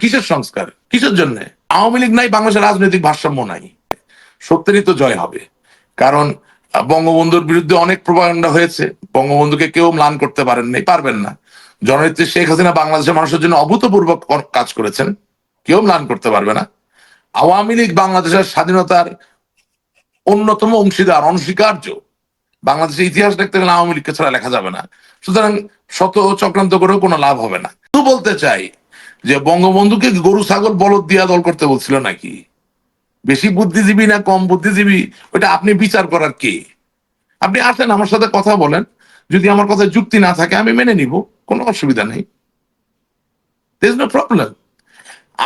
কিসের সংস্কার, কিসের জন্য? আওয়ামী লীগ নাই, বাংলাদেশের রাজনৈতিক ভারসাম্য নাই। সত্যেরই তো জয় হবে, কারণ বঙ্গবন্ধুর বিরুদ্ধে অনেক প্রোপাগান্ডা হয়েছে। বঙ্গবন্ধুকে কেউ ম্লান করতে পারেন নাই, পারবেন না। জননেত্রী শেখ হাসিনা বাংলাদেশের মানুষের জন্য অভূতপূর্ব কাজ করেছেন, কেউ ম্লান করতে পারবে না। আওয়ামী লীগ বাংলাদেশের স্বাধীনতার অন্যতম অংশীদার, অনস্বীকার্য। বাংলাদেশের ইতিহাস দেখতে গেলে আওয়ামী লীগকে ছাড়া লেখা যাবে না। সুতরাং শত চক্রান্ত করেও কোনো লাভ হবে না। তো বলতে চাই যে বঙ্গবন্ধুকে গরু ছাগল বলদ দিয়া দল করতে বলছিল নাকি? বেশি বুদ্ধিজীবী না কম বুদ্ধিজীবী, ওটা আপনি বিচার করার কে? আপনি আসেন আমার সাথে কথা বলেন, যদি আমার কথা যুক্তি না থাকে আমি মেনে নিব, কোনো অসুবিধা নেই, দেয়ার ইজ নো প্রবলেম।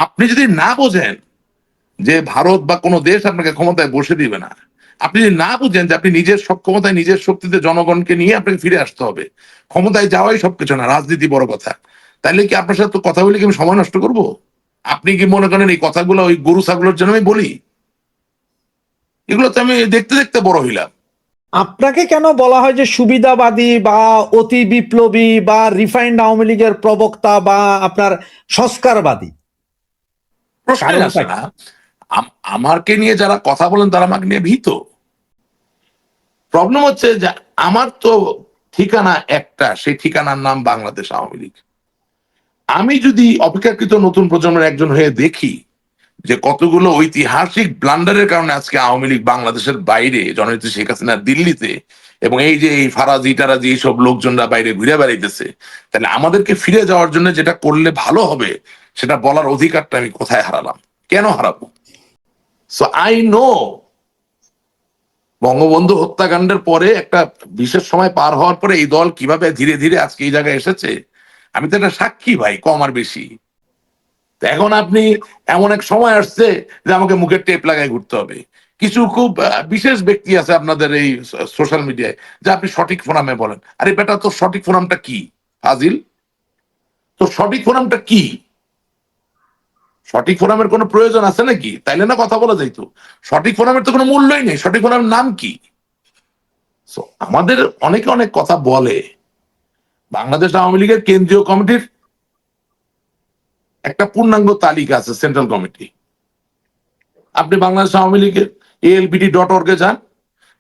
আপনি যদি না বোঝেন যে ভারত বা কোনো দেশ আপনাকে ক্ষমতায় বসে দিবে না, আপনি যদি না বুঝেন যে আপনি নিজের সক্ষমতায় নিজের শক্তিতে জনগণকে নিয়ে আপনাকে ফিরে আসতে হবে, ক্ষমতায় যাওয়াই সবকিছু না, রাজনীতি বড় কথা, তাহলে কি আপনার সাথে কথা বলে কি আমি সময় নষ্ট করব? আপনি কি মনে করেন এই কথাগুলো ওই গরু ছাগলের জন্য আমি বলি? এগুলো তো আমি দেখতে দেখতে বড় হইলাম। আপনাকে কেন বলা হয় যে সুবিধাবাদী বা অতি বিপ্লবী বা রিফাইন্ড আওয়ামী লীগের প্রবক্তা বা আপনার সংস্কারবাদী? প্রশ্নই আসে না। আমাকে নিয়ে যারা কথা বলেন তারা আমাকে নিয়ে ভীত। প্রবলেম হচ্ছে যে আমার তো ঠিকানা একটা, সেই ঠিকানার নাম বাংলাদেশ আওয়ামী লীগ। আমি যদি অপেক্ষাকৃত নতুন প্রজন্মের একজন হয়ে দেখি যে কতগুলো ঐতিহাসিক ব্লান্ডারের কারণে আজকে আওয়ামী লীগ বাংলাদেশের বাইরে, জননেত্রী শেখ হাসিনা দিল্লিতে, এবং এই যে এই ফারাজি টারাজি এইসব লোকজনরা বাইরে ঘুরে বেড়াইতেছে, তাহলে আমাদেরকে ফিরে যাওয়ার জন্য যেটা করলে ভালো হবে সেটা বলার অধিকারটা আমি কোথায় হারালাম, কেন হারাবো? সো আই নো বঙ্গবন্ধু হত্যাকাণ্ডের পরে একটা বিশেষ সময় পার হওয়ার পরে এই দল কিভাবে ধীরে ধীরে আজকে এই জায়গায় এসেছে, আমি তো একটা সাক্ষী ভাই, কম আর বেশি। এখন আপনি এমন এক সময় আসছে যে আমাকে মুখের টেপ লাগায় ঘুরতে হবে। কিছু খুব বিশেষ ব্যক্তি আছে আপনাদের এই সোশ্যাল মিডিয়ায়, যে আপনি সঠিক ফোরামে বলেন। আরে বেটা, তোর সঠিক ফোরামটা কি? ফাজিল, তোর সঠিক ফোরামটা কি? সঠিক ফোরামের কোনো প্রয়োজন আছে নাকি? তাইলে না কথা বলা যাইতো। সঠিক ফোরামের তো কোনো মূল্যই নেই। সঠিক ফোরামের নাম কি? আমাদের অনেকে অনেক কথা বলে। বাংলাদেশ আওয়ামী লীগের কেন্দ্রীয় কমিটির একটা পূর্ণাঙ্গ তালিকা আছে, সেন্ট্রাল কমিটি। আপনি বাংলাদেশ আওয়ামী লীগের ALBD.org-এ যান,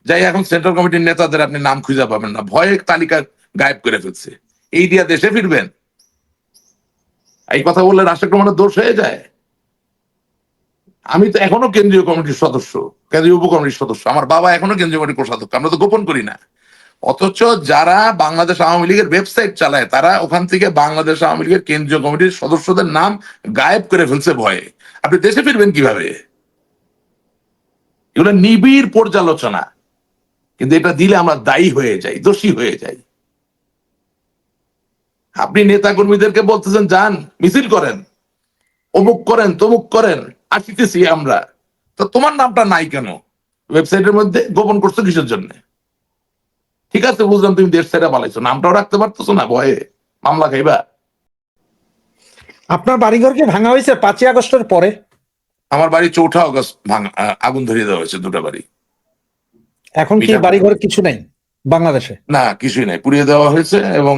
যাই এখন সেন্ট্রাল কমিটির নেতাদের আপনি নাম খুঁজে পাবেন না, ভয়ে তালিকা গায়েব করে ফেলছে। এই দিয়া দেশে ফিরবেন? এই কথা বললে রাষ্ট্রক্রমণের দোষ হয়ে যায়। আমি তো এখনো কেন্দ্রীয় কমিটির সদস্য, কেন্দ্রীয় উপকমিটির সদস্য, আমার বাবা এখনো কেন্দ্রীয় কমিটির কোষাধ্যক্ষ, আমরা তো গোপন করি না। অথচ যারা বাংলাদেশ আওয়ামী লীগের ওয়েবসাইট চালায় তারা ওখান থেকে বাংলাদেশ আওয়ামী লীগের কেন্দ্রীয় কমিটির সদস্যদের নাম গায়েব করে ফেলছে ভয়ে। আপনি দেশে ফিরবেন কিভাবে? এগুলো নিবিড় পর্যালোচনা, কিন্তু এটা দিলে আমরা দায়ী হয়ে যাই, দোষী হয়ে যাই। আপনি নেতা কর্মীদেরকে বলতেছেন যান মিছিল করেন, অমুক করেন, তমুক করেন, আসিতেছি আমরা, তো তোমার নামটা নাই কেন ওয়েবসাইটের মধ্যে? গোপন করছো কিসের জন্য? ঠিক আছে, বুঝলাম তুমি দেশ ছেড়ে পালাইছো, নামটাও রাখতে পারতেছো না, ভয়ে মামলা খাইবা। আপনার বাড়িঘর কি ভাঙা হয়েছে 5ই আগস্টের পরে? আমার বাড়ি 4 আগস্ট আগুন ধরিয়ে দেওয়া হয়েছে, 2টা বাড়ি। এখন কি বাড়িঘর কিছু নেই বাংলাদেশে? না, কিছুই নাই, পুড়িয়ে দেওয়া হয়েছে। এবং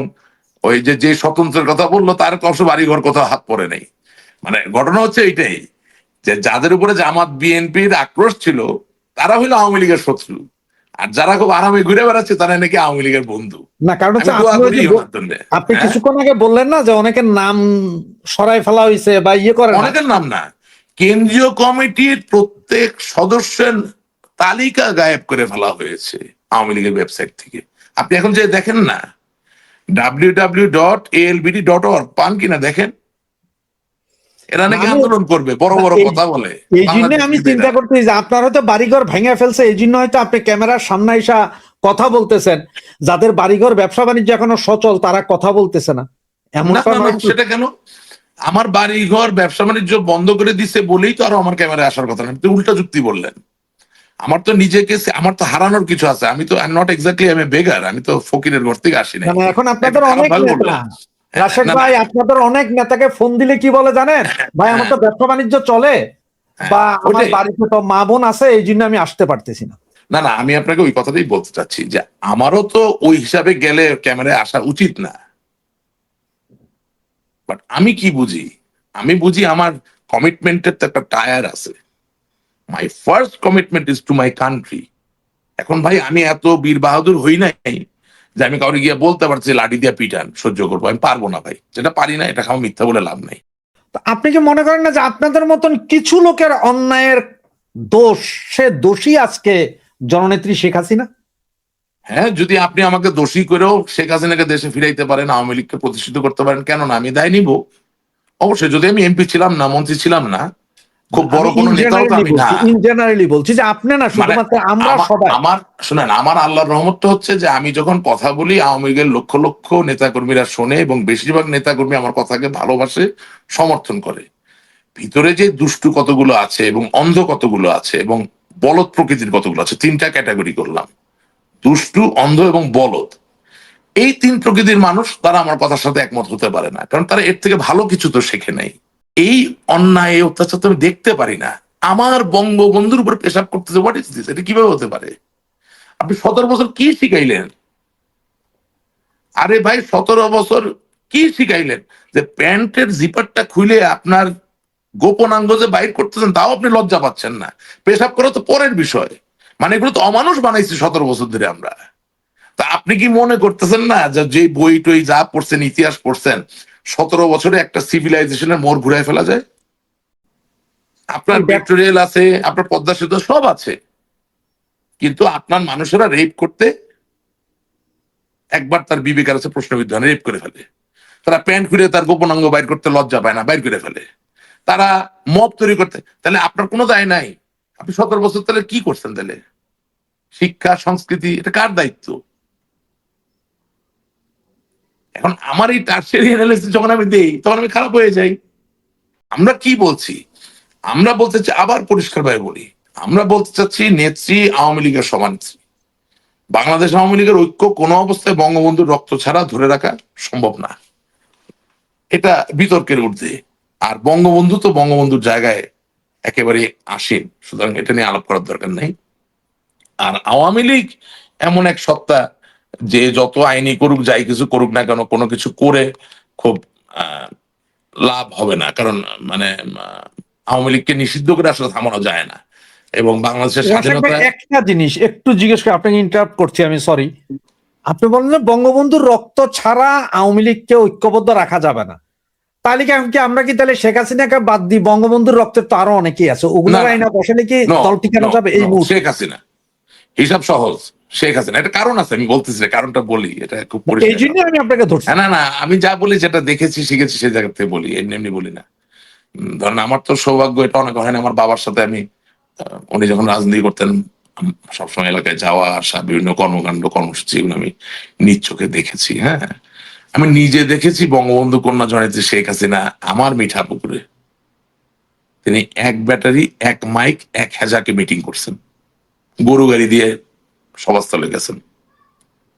ওই যে স্বতন্ত্রের কথা বললো তার অবশ্য বাড়িঘর কোথাও হাত পড়ে নেই। মানে ঘটনা হচ্ছে এইটাই, যে যাদের উপরে জামাত বিএনপির আক্রোশ ছিল তারা হইলো আওয়ামী লীগের শত্রু, আর যারা খুব আরামে ঘুরে বেড়াচ্ছে তারা নাকি আওয়ামী লীগের বন্ধু। না, কারণ হচ্ছে আপনি হ্যাঁ? কিছুক্ষণ আগে বললেন না যে অনেকের নাম সরাই ফেলা হয়েছে বা ইয়ে করে, অনেকের নাম না, কেন্দ্রীয় কমিটির প্রত্যেক সদস্যের তালিকা গায়েব করে ফেলা হয়েছে আওয়ামী লীগের ওয়েবসাইট থেকে। আপনি এখন যে দেখেন না www.albd.org, পান কিনা দেখেন। এরা নাকি আন্দোলন করবে, বড় বড় কথা বলে। এই জন্য আমি চিন্তা করতেছি যে আপনার হয়তো বাড়িঘর ভেঙে ফেলছে, এই জন্য হয়তো আপনি ক্যামেরার সামনে এসে কথা বলতেছেন। যাদের বাড়িঘর ব্যবসা বাণিজ্য এখনো সচল তারা কথা বলতেছে না, এমন সেটা কেন? আমার বাড়ি ঘর ব্যবসা বাণিজ্য বন্ধ করে দিছে বলেই তো আরো আমার ক্যামেরায় আসার কথা না। উল্টা যুক্তি বললেন। আমার তো নিজেকে, আমার তো হারানোর কিছু আছে। আমি তো নট এক্স্যাক্টলি আমি বেগার, আমি তো ফকিরের ঘর থেকে আসি নাই। এখন আপনাদের অনেক নেতা, রাশেদ ভাই, আপনাদের অনেক নেতাকে ফোন দিলে কি বলে জানেন? ভাই আমার তো ব্যবসা বাণিজ্য চলে, বা আমার বাড়িতে তো মা বোন আছে, এই জন্য আমি আসতে পারতেছি না। না না, আমি আপনাকে ওই কথাটাই বলতে চাচ্ছি যে আমারও তো ওই হিসাবে গেলে ক্যামেরায় আসা উচিত না। বাট আমি কি বুঝি, আমি বুঝি আমার কমিটমেন্টের তো একটা টায়ার আছে। My first commitment is to my country. এখন ভাই আমি এত বীর বাহাদুর হই নাই যে আমি কাউকে গিয়ে বলতে পারছি লাঠি দিয়ে পিটান সহ্য করবো, আমি পারবো না ভাই, যেটা পারি না এটা খাওয়া মিথ্যা বলে লাভ নাই। তো আপনি কি মনে করেন না যে আপনাদের মতন কিছু লোকের অন্যায়ের দোষ, সে দোষী আজকে জননেত্রী শেখ হাসিনা? হ্যাঁ, যদি আপনি আমাকে দোষী করেও শেখ হাসিনাকে দেশে ফিরাইতে পারেন, আওয়ামী লীগকে প্রতিষ্ঠিত করতে পারেন, কেন না, আমি দায় নিব। অবশ্যই, যদি আমি এমপি ছিলাম না, মন্ত্রী ছিলাম না, খুব বড় কোনো নেতাও তো আমি না। ইন জেনারেলি বলছি যে আপনি না, মানে শুধুমাত্র আমরা সবাই। আমার শুনেন, আমার আল্লাহর রহমতটা হচ্ছে যে আমি যখন কথা বলি আওয়ামী লীগের লক্ষ লক্ষ নেতাকর্মীরা শোনে এবং বেশিরভাগ নেতাকর্মী আমার কথাকে ভালোবাসে, সমর্থন করে। ভিতরে যে দুষ্টু কতগুলো আছে এবং অন্ধ কতগুলো আছে এবং বলদ প্রকৃতির কতগুলো আছে, তিনটা ক্যাটাগরি করলাম, দুষ্টু, অন্ধ এবং বলদ। এই তিন প্রকৃতির মানুষ তারা আমার কথার সাথে একমত হতে পারে না, কারণ তারা এর থেকে ভালো কিছু তো শেখে নাই। এই অন্যায়, এই অত্যাচার তো আমি দেখতে পারি না। আমার বঙ্গবন্ধুর উপর পেশাব করতেছে, হোয়াট ইজ দিস? এটা কিভাবে হতে পারে? আপনি 17 বছর কি শিখাইলেন? আরে ভাই 17 বছর কি শিখাইলেন? যে প্যান্টের জিপারটা খুলে আপনার গোপনাঙ্গ যে বাইর করতেছেন তাও আপনি লজ্জা পাচ্ছেন না। পেশাব করা তো পরের বিষয়। মানে এগুলো তো অমানুষ বানাইছি 17 বছর ধরে আমরা। তা আপনি কি মনে করতেছেন না যে বই টই যা পড়ছেন, ইতিহাস পড়ছেন, 17 বছরে একটা সিভিলাইজেশনের মোড় ঘুরাই ফেলা যায়? আপনার মেট্রো রেল আছে, আপনার পদ্মা সেতু সব আছে, কিন্তু আপনার মানুষেরা রেপ করতে একবার তার বিবেকের কাছে প্রশ্নবিদ্ধ হয়, রেপ করে ফেলে। তারা প্যান্ট খুলে তার গোপনাঙ্গ বাইর করতে লজ্জা পায় না, বাইর করে ফেলে। তারা মব তৈরি করতে, তাহলে আপনার কোনো দায় নাই? আপনি 17 বছর তাহলে কি করছেন? তাহলে শিক্ষা সংস্কৃতি এটা কার দায়িত্ব? এখন আমার এই টার্সিয়ারি অ্যানালিসিস যখন আমি দেই তখন আমি খারাপ হয়ে যাই। আমরা কি বলছি? আমরা বলতে চাই, আবার পরিষ্কারভাবে বলি, আমরা বলতে চাচ্ছি নেত্রী আওয়ামী লীগের সমানেত্রী। বাংলাদেশ আওয়ামী লীগের ঐক্য কোনো অবস্থায় বঙ্গবন্ধুর রক্ত ছাড়া ধরে রাখা সম্ভব না, এটা বিতর্কের ঊর্ধ্বে। আর বঙ্গবন্ধু তো বঙ্গবন্ধুর জায়গায় একেবারে আসীন, সুতরাং এটা নিয়ে আলাপ করার দরকার নেই। আর আওয়ামী লীগ এমন এক সত্তা যে যত আইনি করুক, যাই কিছু করুক না কেন, কোনো কিছু করে খুব লাভ হবে না, কারণ মানে আওয়ামী লীগকে নিষিদ্ধ করে আসলে থামানো যায় না। এবং বাংলাদেশের স্বাধীনতা, একটা জিনিস একটু জিজ্ঞেস করে, আপনাকে ইন্টারাপ্ট করছি আমি, সরি। আপনি বলেন যে বঙ্গবন্ধুর রক্ত ছাড়া আওয়ামী লীগকে ঐক্যবদ্ধ রাখা যাবে না, তাহলে কি আমরা কি তাহলে শেখ হাসিনাকে বাদ দিই? বঙ্গবন্ধুর রক্তের তো আরো অনেকেই আছে, ওগুলো আইনা বসালে কি দল টিকানো যাবে এই মুহূর্তে? শেখ হাসিনা হিসাব সহজ। শেখ হাসিনা, এটা কারণ আছে, আমি বলতেছি, কারণটা বলি, এটা খুব এই জন্য আমি আপনাকে ধরছি। না না, আমি যা বলি যেটা দেখেছি শিখেছি সেই জায়গা থেকে বলি, এমনি এমনি বলি না। ধরেন আমার তো সৌভাগ্য, এটা অনেক হয় না, আমার বাবার সাথে আমি উনি যখন রাজনীতি করতেন সবসময় এলাকায় যাওয়া আসা, বিভিন্ন কর্মকাণ্ড কর্মসূচি এগুলো আমি নিজ চোখে দেখেছি। হ্যাঁ, আমি নিজে দেখেছি বঙ্গবন্ধু কন্যা জননেত্রী শেখ হাসিনা আমার মিঠাপুকুরে তিনি এক ব্যাটারি, এক মাইক, এক হেজাকে মিটিং করছেন, গরু গাড়ি দিয়ে সভাস্থলে গেছেন।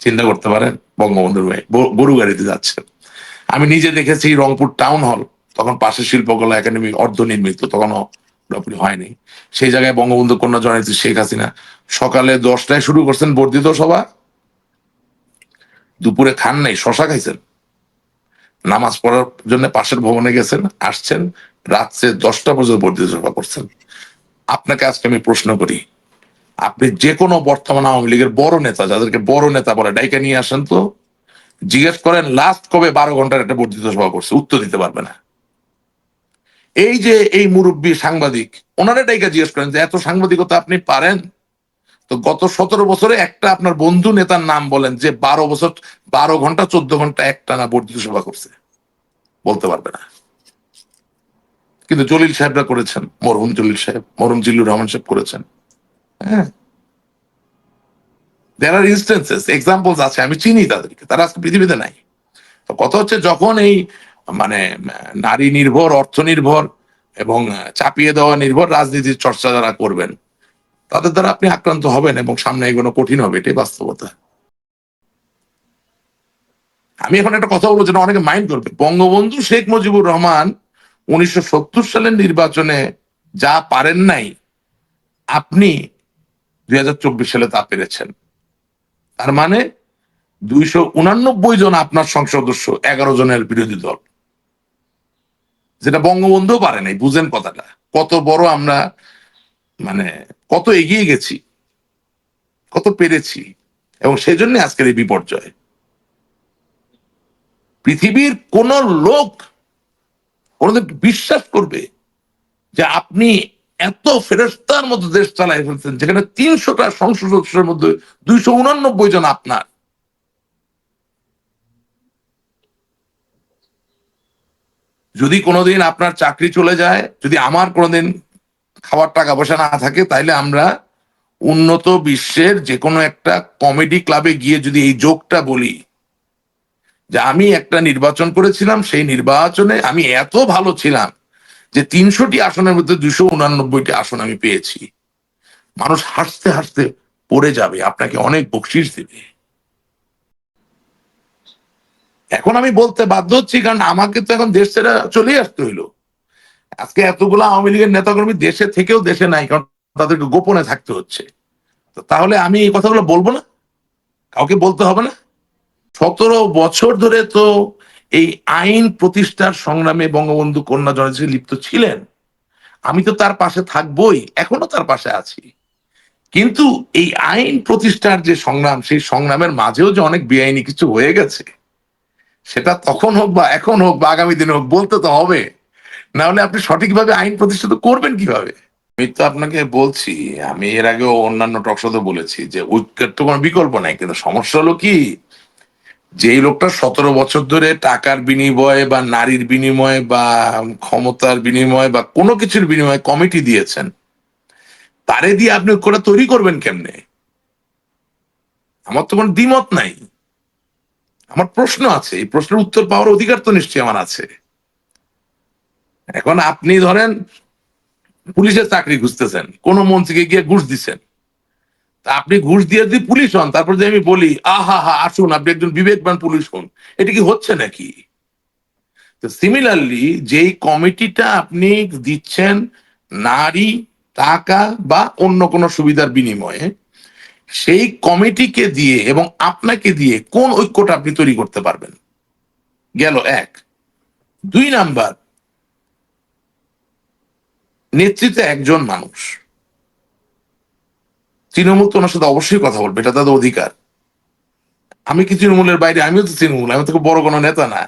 চিন্তা করতে পারেন, বঙ্গবন্ধুর ভাই গরু গাড়িতে যাচ্ছেন। আমি নিজে দেখেছি রংপুর টাউন হল, তখন পাশে শিল্পকলা একাডেমি অর্ধ নির্মিত, তখনও পুরোপুরি হয়নি, সেই জায়গায় বঙ্গবন্ধু কন্যা জননেত্রী শেখ হাসিনা সকালে 10টায় শুরু করছেন বর্ধিত সভা, দুপুরে খান নাই, শশা খাইছেন, নামাজ পড়ার জন্য পাশের ভবনে গেছেন, আসছেন, রাত্রে 10টা পর্যন্ত বর্ধিত সভা করছেন। আপনাকে আজকে আমি প্রশ্ন করি, আপনি যে কোনো বর্তমান আওয়ামী লীগের বড় নেতা, যাদেরকে বড় নেতা বলে, ডাইকা নিয়ে আসেন তো, জিজ্ঞেস করেন লাস্ট কবে 12 ঘন্টার একটা বর্ধিত সভা করছে, উত্তর দিতে পারবে না। এই যে এই মুরব্বী সাংবাদিক, ওনারা ডাইকা জিজ্ঞেস করেন যে এত সাংবাদিকতা আপনি পারেন? তো গত 17 বছরে একটা আপনার বন্ধু নেতার নাম বলেন যে 12 বছর 12 ঘন্টা 14 ঘন্টা একটানা বর্ধিত সভা করছে, বলতে পারবে না। কিন্তু জলিল সাহেবরা করেছেন, মরহুম জলিল সাহেব, মরহুম জিল্লুর রহমান সাহেব করেছেন। হ্যাঁ, দেয়ার আর ইনস্টেন্সেস, এক্সাম্পলস আছে, আমি চিনি তাদেরকে, তারা আজকে পৃথিবীতে নাই। তো কথা হচ্ছে, যখন এই মানে নারী নির্ভর, অর্থ নির্ভর এবং চাপিয়ে দেওয়া নির্ভর রাজনীতির চর্চা যারা করবেন, তাদের দ্বারা আপনি আক্রান্ত হবেন এবং সামনে এগোনো কঠিন হবে, এটাই বাস্তবতা। আমি এখন একটা কথা বলবো যেটা অনেকে মাইন্ড করবে, বঙ্গবন্ধু শেখ মুজিবুর রহমান 1970 সালের নির্বাচনে যা পারেন নাই, আপনি 2024 সালে তা পেরেছেন। তার মানে 289 জন আপনার সংসদ সদস্য, 11 জনের বিরোধী দল, যেটা বঙ্গবন্ধুও পারে নাই। বুঝেন কথাটা কত বড় আমরা, মানে কত এগিয়ে গেছি, কত পেরেছি, এবং সেই জন্য আজকের এই বিপর্যয়। পৃথিবীর কোন লোক কোনদিন বিশ্বাস করবে যে আপনি এত ফেরেস্তার মতো দেশ চালাই ফেলছেন, যেখানে 300টা সংসদ সদস্যের মধ্যে 289 জন আপনার? যদি কোনোদিন আপনার চাকরি চলে যায়, যদি আমার কোনোদিন খাওয়ার টাকা পয়সা না থাকে, তাইলে আমরা উন্নত বিশ্বের যে কোনো একটা কমেডি ক্লাবে গিয়ে যদি এই জোকটা বলি যে আমি একটা নির্বাচন করেছিলাম, সেই নির্বাচনে আমি এত ভালো ছিলাম যে 300টি আসনের মধ্যে 289টি আসন আমি পেয়েছি, মানুষ হাসতে হাসতে পড়ে যাবে, আপনাকে অনেক বকশিস দেবে। এখন আমি বলতে বাধ্য হচ্ছি, কারণ আমাকে তো এখন দেশ ছেড়ে চলে আসতে হইলো। আজকে এতগুলো আওয়ামী লীগের নেতাকর্মী দেশে থেকেও দেশে নাই, কারণ তাদেরকে গোপনে থাকতে হচ্ছে। তো তাহলে আমি এই কথাগুলো বলবো না? কাউকে বলতে হবে না? 17 বছর ধরে তো এই আইন প্রতিষ্ঠার সংগ্রামে বঙ্গবন্ধু কন্যা জননী লিপ্ত ছিলেন। আমি তো তার পাশে থাকবোই, এখনো তার পাশে আছি। কিন্তু এই আইন প্রতিষ্ঠার যে সংগ্রাম, সেই সংগ্রামের মাঝেও যে অনেক বেআইনি কিছু হয়ে গেছে, সেটা তখন হোক বা এখন হোক বা আগামী দিনে হোক বলতে তো হবে। না হলে আপনি সঠিকভাবে আইন প্রতিষ্ঠিত করবেন কিভাবে? আমি তো আপনাকে বলছি, আমি এর আগেও অন্যান্য টকশোতে বলেছি যে ঐক্যের তো কোনো বিকল্প নাই। কিন্তু সমস্যা হলো কি, যে এই লোকটা 17 বছর ধরে টাকার বিনিময়ে বা নারীর বিনিময়ে বা ক্ষমতার বিনিময়ে বা কোনো কিছুর বিনিময়ে কমিটি দিয়েছেন, তারে দিয়ে আপনি ঐক্যটা তৈরি করবেন কেমনে? আমার তো কোনো দ্বিমত নাই, আমার প্রশ্ন আছে, এই প্রশ্নের উত্তর পাওয়ার অধিকার তো নিশ্চয়ই আমার আছে। এখন আপনি ধরেন পুলিশের চাকরি খুঁজতেছেন, কোন মন্ত্রীকে গিয়ে ঘুষ দিচ্ছেন, তা আপনি ঘুষ দিয়ে যদি পুলিশ হন, তারপর যে আমি বলি আহা হা আসুন আপনি একজন বিবেকবান পুলিশ হন, এটা কি হচ্ছে নাকি? তো সিমিলারলি যেই কমিটিটা আপনি দিচ্ছেন নারী, টাকা বা অন্য কোনো সুবিধার বিনিময়ে, সেই কমিটিকে দিয়ে এবং আপনাকে দিয়ে কোন ঐক্যটা আপনি তৈরি করতে পারবেন? গেল এক। 2 নাম্বার, নেতৃত্বে একজন মানুষ, তৃণমূল তো ওনার সাথে অবশ্যই কথা বলবে, এটা তাদের অধিকার। আমি কি তৃণমূলের বাইরে? আমিও তো তৃণমূল, আমি তো বড় কোনো নেতা না।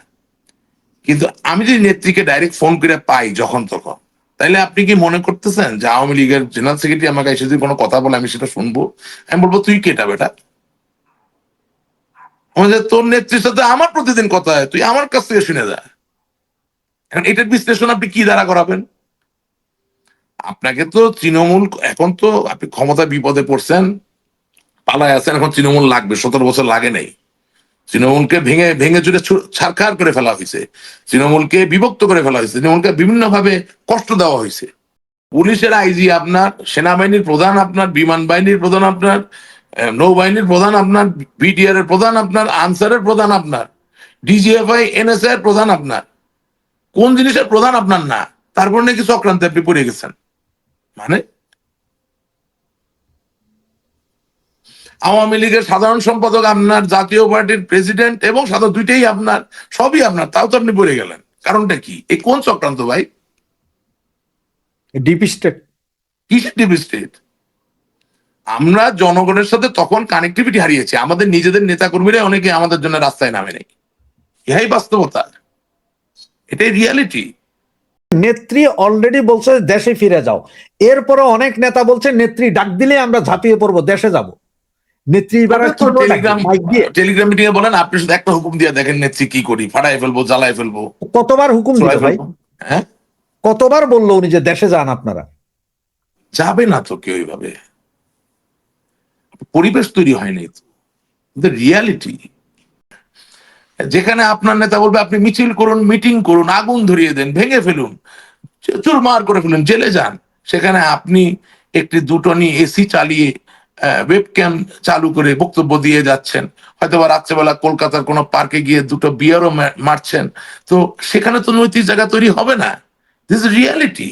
কিন্তু আমি যদি নেত্রীকে ডাইরেক্ট ফোন করে পাই যখন তখন, তাইলে আপনি কি মনে করতেছেন যে আওয়ামী লীগের জেনারেল সেক্রেটারি আমাকে এসে যদি কোনো কথা বলে আমি সেটা শুনবো? আমি বলবো তুই কেটা বেটা? আমাদের তোর নেত্রীর সাথে আমার প্রতিদিন কথা হয়, তুই আমার কাছ থেকে শুনে যা। এখন এটার বিশ্লেষণ আপনি কি দ্বারা করাবেন? আপনাকে তো তৃণমূল, এখন তো আপনি ক্ষমতা বিপদে পড়ছেন, পালায় আছেন, এখন তৃণমূল লাগবে, 17 বছর লাগে নাই। তৃণমূলকে ভেঙে ভেঙে চুরে ছারখার করে ফেলা হয়েছে, তৃণমূলকে বিভক্ত করে ফেলা হয়েছে, তৃণমূলকে বিভিন্ন ভাবে কষ্ট দেওয়া হয়েছে। পুলিশের আইজি আপনার, সেনাবাহিনীর প্রধান আপনার, বিমান বাহিনীর প্রধান আপনার, নৌবাহিনীর প্রধান আপনার, বিটিআর এর প্রধান আপনার, আনসারের প্রধান আপনার, ডিজিএফআই এনএসআই এর প্রধান আপনার। কোন জিনিসের প্রধান আপনার না, তারপর নাকি চক্রান্তে আপনি পড়ে গেছেন? মানে আওয়ামী লীগের সাধারণ সম্পাদক আপনার, জাতীয় পার্টির প্রেসিডেন্ট এবং সাধারণ, দুইটাই আপনার, সবই আপনার, তাও তো আপনি পড়ে গেলেন। কারণটা কি? এই কোন চক্রান্ত ভাই? Deep state. কিসের ডিপ স্টেট? আমরা জনগণের সাথে তখন কানেক্টিভিটি হারিয়েছি, আমাদের নিজেদের নেতা কর্মীরা অনেকে আমাদের জন্য রাস্তায় নামে নেই। ইহাই বাস্তবতা, এটাই রিয়ালিটি। নেত্রী অলরেডি বলছে দেশে ফিরে যাও, এরপরে অনেক নেতা বলছে নেত্রী ডাক দিলে আমরা ঝাঁপিয়ে পড়বো, দেশে যাব। নেত্রী এবার আর কি করে ডাকবে? মাইক দিয়ে? টেলিগ্রাম মিটিং এ বলেন, আপনি শুধু একটা হুকুম দিয়ে দেখেন নেত্রী কি করি, ফাটাই ফেলবো, জ্বালাই ফেলবো, কতবার হুকুম দিল চড়াই ভাই? ফেলবো। হ্যাঁ, কতবার বললো উনি যে দেশে যান আপনারা? যাবে না তো কেউ এইভাবে, পরিবেশ তৈরি হয়নি তো, রিয়ালিটি। যেখানে আপনার নেতা বলবে আপনি মিছিল করুন, মিটিং করুন, আগুন ধরিয়ে দেন, ভেঙে ফেলুন, চুরমার করে ফেলুন, জেলে যান, সেখানে আপনি একটি দুটনি এসি চালিয়ে ওয়েবক্যাম চালু করে বক্তব্য দিয়ে যাচ্ছেন, হয়তো বা রাত্রেবেলা কলকাতার কোনো পার্কে গিয়ে দুটো বিয়ারও মারছেন। তো সেখানে তো নৈতিক জায়গা তৈরি হবে না। This is reality.